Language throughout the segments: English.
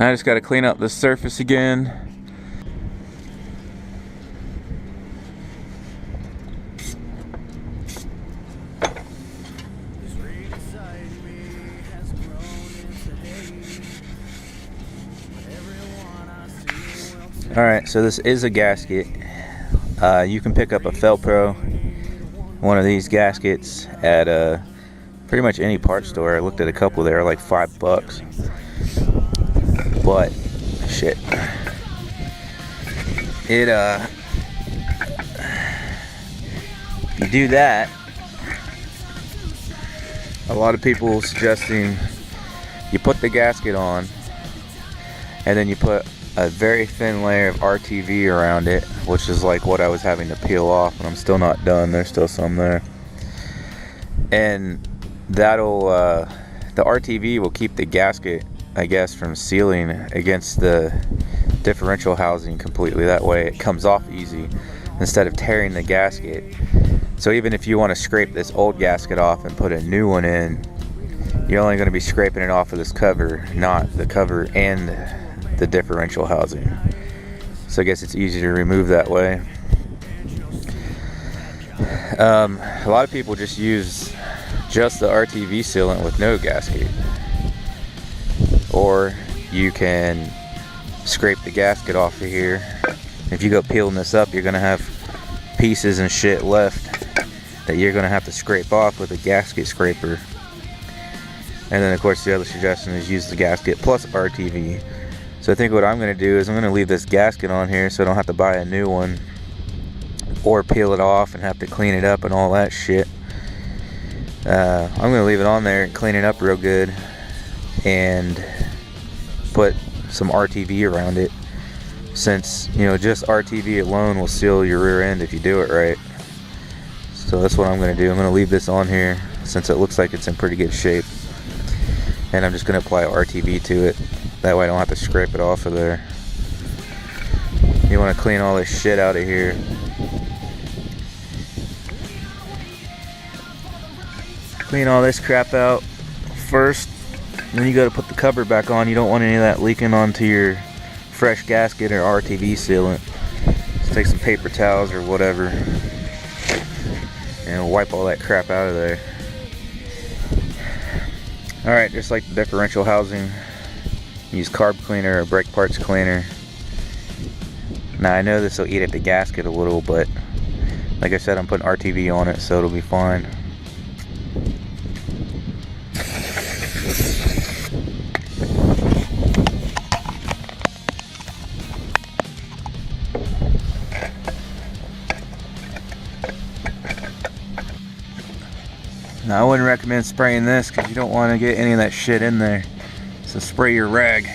Now I just got to clean up the surface again. Alright, so this is a gasket. You can pick up a Felpro, one of these gaskets, at pretty much any part store. I looked at a couple there, like $5. But shit, it you do that. A lot of people suggesting you put the gasket on, and then you put a very thin layer of RTV around it, which is like what I was having to peel off, and I'm still not done. There's still some there, and that'll the RTV will keep the gasket, I guess, from sealing against the differential housing completely. That way it comes off easy instead of tearing the gasket. So even if you want to scrape this old gasket off and put a new one in, you're only going to be scraping it off of this cover, not the cover and the differential housing. So I guess it's easy to remove that way. A lot of people just use just the RTV sealant with no gasket. Or you can scrape the gasket off of here. If you go peeling this up, you're gonna have pieces and shit left that you're gonna have to scrape off with a gasket scraper. And then of course the other suggestion is use the gasket plus RTV. So I think what I'm gonna do is I'm gonna leave this gasket on here so I don't have to buy a new one or peel it off and have to clean it up and all that shit. I'm gonna leave it on there and clean it up real good and put some RTV around it, since you know just RTV alone will seal your rear end if you do it right. So that's what I'm going to do. I'm going to leave this on here since it looks like it's in pretty good shape, and I'm just going to apply RTV to it. That way I don't have to scrape it off of there. You want to clean all this shit out of here. Clean all this crap out first. Then you go to put the cover back on. You don't want any of that leaking onto your fresh gasket or RTV sealant. Just take some paper towels or whatever and wipe all that crap out of there. Alright, just like the differential housing, use carb cleaner or brake parts cleaner. Now I know this will eat at the gasket a little, but like I said, I'm putting RTV on it, so it'll be fine. Now I wouldn't recommend spraying this because you don't want to get any of that shit in there. So spray your rag.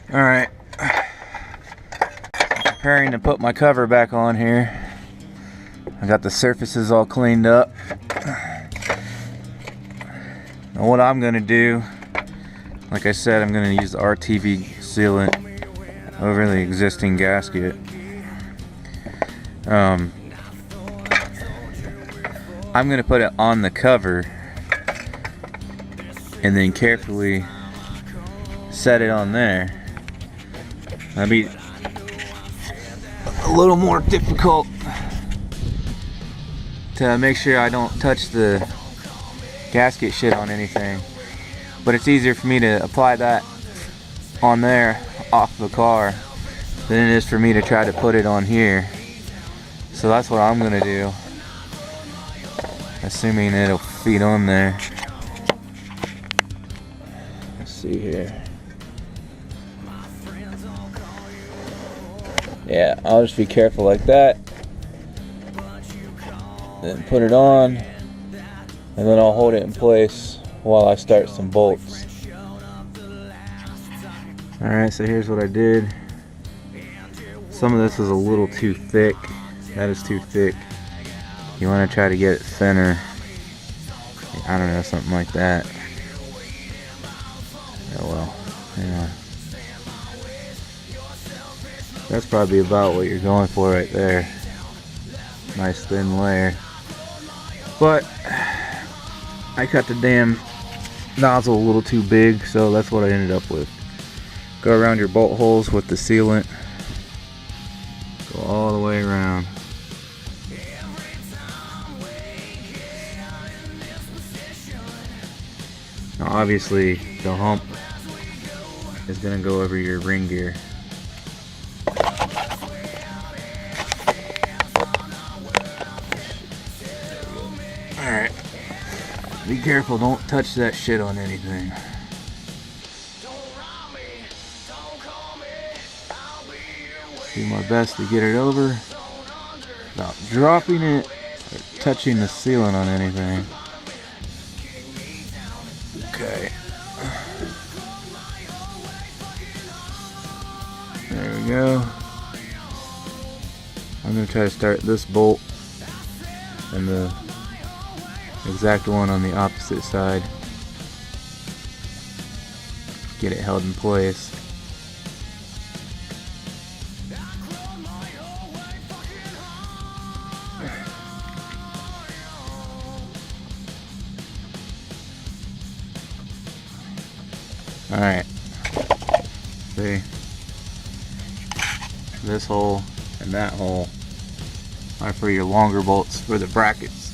Alright. Preparing to put my cover back on here. I got the surfaces all cleaned up. Now what I'm going to do, like I said, I'm going to use the RTV sealant over the existing gasket. I'm going to put it on the cover and then carefully set it on there. That'll be a little more difficult to make sure I don't touch the gasket shit on anything, but it's easier for me to apply that on there off the car than it is for me to try to put it on here. So that's what I'm gonna do, assuming it'll feed on there. Let's see here. Yeah, I'll just be careful like that. Then put it on, and then I'll hold it in place while I start some bolts. Alright, so here's what I did. Some of this is a little too thick. That is too thick. You want to try to get it thinner. I don't know, something like that. Oh well. Yeah. That's probably about what you're going for right there. Nice thin layer. But I cut the damn nozzle a little too big, so that's what I ended up with. Go around your bolt holes with the sealant. Go all the way around. Now obviously the hump is going to go over your ring gear. Alright. Be careful, don't touch that shit on anything. Do my best to get it over without dropping it or touching the sealant on anything. Okay. There we go. I'm going to try to start this bolt and the exact one on the opposite side. Get it held in place. Alright. See? This hole and that hole are for your longer bolts for the brackets.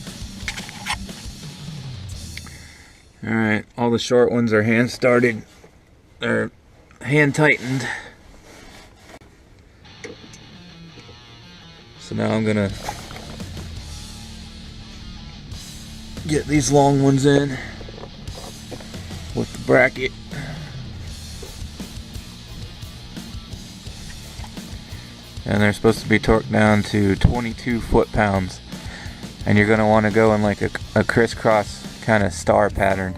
Alright, all the short ones are hand started. They're hand tightened. So now I'm gonna get these long ones in with the bracket. And they're supposed to be torqued down to 22 foot-pounds. And you're going to want to go in like a crisscross kind of star pattern.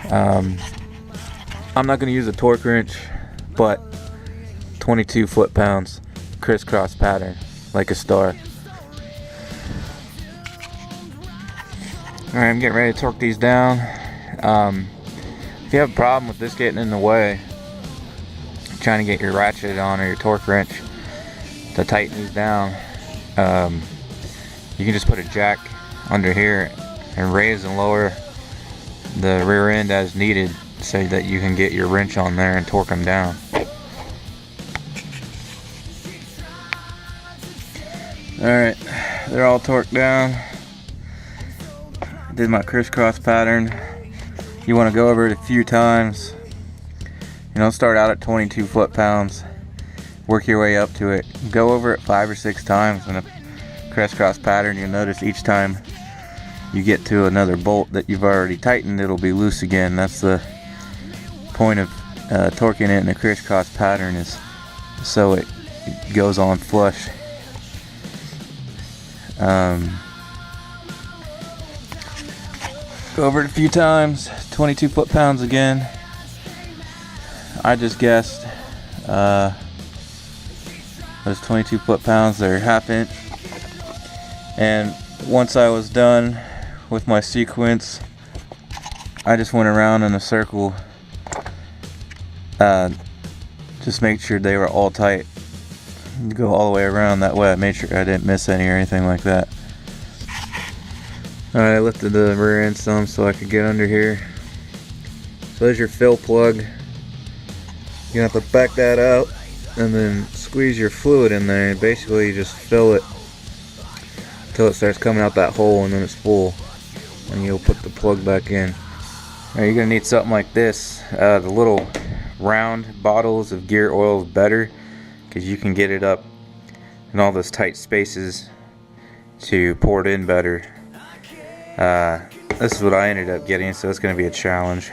I'm not going to use a torque wrench, but 22 foot-pounds crisscross pattern like a star. Alright, I'm getting ready to torque these down. If you have a problem with this getting in the way, trying to get your ratchet on or your torque wrench to tighten these down, you can just put a jack under here and raise and lower the rear end as needed so that you can get your wrench on there and torque them down. Alright, they're all torqued down. Did my crisscross pattern. You want to go over it a few times. You know, start out at 22 foot-pounds, work your way up to it. Go over it 5 or 6 times in a crisscross pattern. You'll notice each time you get to another bolt that you've already tightened, it'll be loose again. That's the point of torquing it in a crisscross pattern, is so it goes on flush. Go over it a few times, 22 foot-pounds again. I just guessed those 22 foot-pounds, they're ½ inch. And once I was done with my sequence, I just went around in a circle, just make sure they were all tight. Go all the way around, that way I made sure I didn't miss any or anything like that. Alright, I lifted the rear end some so I could get under here. So there's your fill plug. You're gonna have to back that out and then squeeze your fluid in there, and basically you just fill it until it starts coming out that hole, and then it's full, and you'll put the plug back in. Alright, you're gonna need something like this. The little round bottles of gear oil is better because you can get it up in all those tight spaces to pour it in better. This is what I ended up getting, so it's gonna be a challenge.